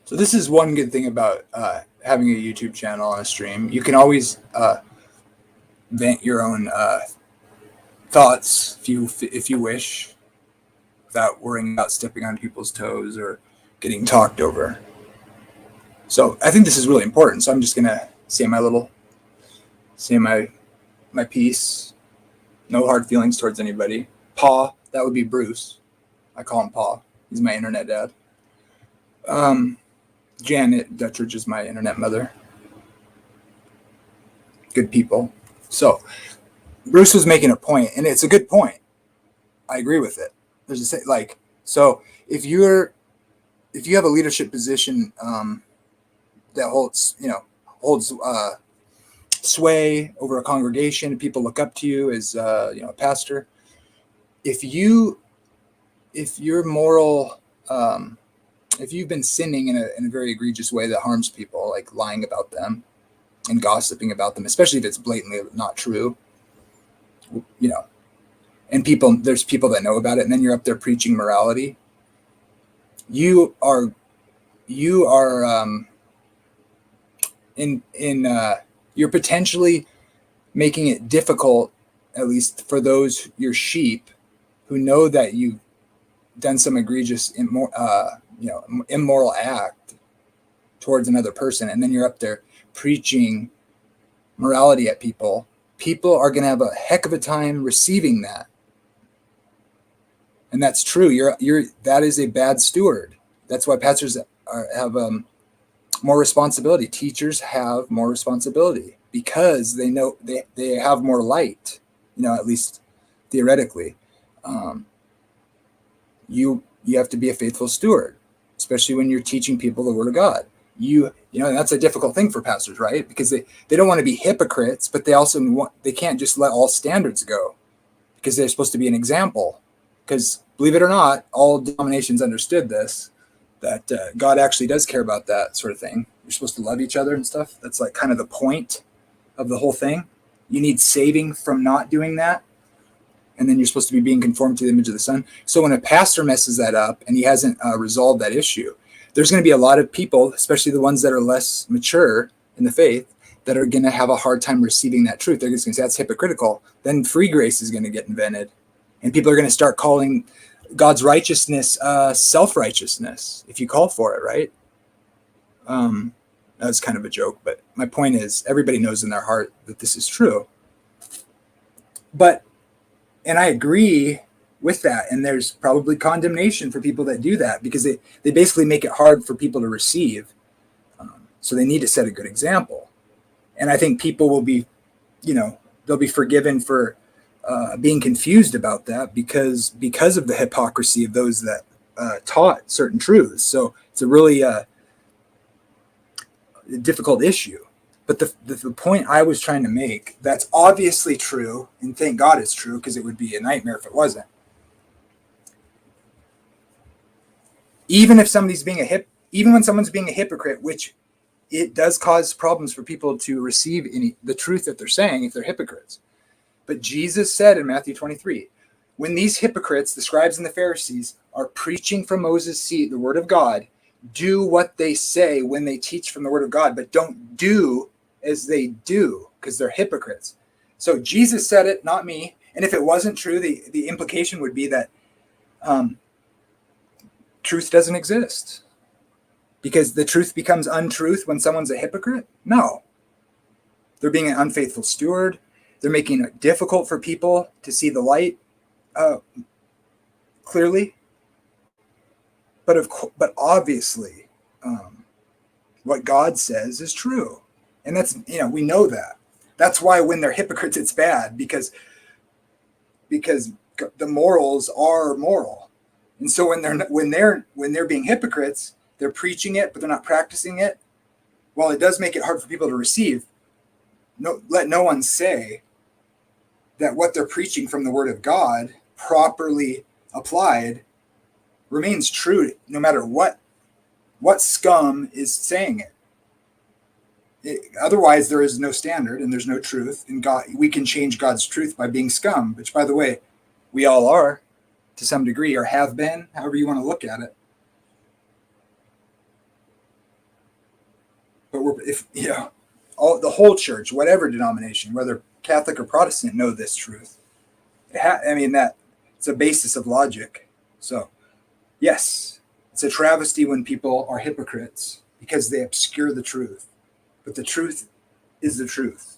So this is one good thing about having a YouTube channel on a stream. You can always vent your own thoughts if you wish, without worrying about stepping on people's toes or getting talked over. So I think this is really important. So I'm just gonna say my piece. No hard feelings towards anybody. Pa, that would be Bruce. I call him Pa. He's my internet dad. Janet Dutridge is my internet mother. Good people. So Bruce was making a point, and it's a good point. I agree with it. There's a like, so if you have a leadership position that holds sway over a congregation, people look up to you as a pastor. If you're moral, if you've been sinning in a very egregious way that harms people, like lying about them and gossiping about them, especially if it's blatantly not true, and there's people that know about it, and then you're up there preaching morality, you're potentially making it difficult, at least for those your sheep who know that you've done some egregious immoral act towards another person, and then you're up there preaching morality at people. People are going to have a heck of a time receiving that. And that's true. That is a bad steward. That's why pastors have more responsibility. Teachers have more responsibility because they know they have more light, at least theoretically. You have to be a faithful steward, especially when you're teaching people the word of God. And that's a difficult thing for pastors, right? Because they don't want to be hypocrites, but they can't just let all standards go, because they're supposed to be an example. Because believe it or not, all denominations understood this, that God actually does care about that sort of thing. You're supposed to love each other and stuff. That's like kind of the point of the whole thing. You need saving from not doing that. And then you're supposed to be being conformed to the image of the Son. So when a pastor messes that up and he hasn't resolved that issue, there's going to be a lot of people, especially the ones that are less mature in the faith, that are going to have a hard time receiving that truth. They're just going to say that's hypocritical. Then free grace is going to get invented. And people are going to start calling God's righteousness self-righteousness if you call for it, right? That's kind of a joke, but my point is everybody knows in their heart that this is true. And I agree with that. And there's probably condemnation for people that do that, because they basically make it hard for people to receive. So they need to set a good example. And I think people will be, they'll be forgiven for being confused about that because of the hypocrisy of those that taught certain truths. So it's a really difficult issue. But the point I was trying to make, that's obviously true, and thank God it's true, because it would be a nightmare if it wasn't. Even when someone's being a hypocrite, which it does cause problems for people to receive the truth that they're saying if they're hypocrites. But Jesus said in Matthew 23, when these hypocrites, the scribes and the Pharisees, are preaching from Moses' seat the word of God, do what they say when they teach from the word of God, but don't do as they do, because they're hypocrites. So Jesus said it, not me. And if it wasn't true, the implication would be that truth doesn't exist, because the truth becomes untruth when someone's a hypocrite. No, they're being an unfaithful steward. They're making it difficult for people to see the light clearly. But obviously, what God says is true. And that's, we know that. That's why when they're hypocrites, it's bad, because the morals are moral. And so when they're being hypocrites, they're preaching it, but they're not practicing it. While it does make it hard for people to receive, let no one say that what they're preaching from the word of God, properly applied, remains true no matter what scum is saying it. Otherwise, there is no standard and there's no truth. And God, we can change God's truth by being scum, which, by the way, we all are to some degree, or have been, however you want to look at it. But if all the whole church, whatever denomination, whether Catholic or Protestant, know this truth. That it's a basis of logic. So, yes, it's a travesty when people are hypocrites because they obscure the truth. But the truth is the truth.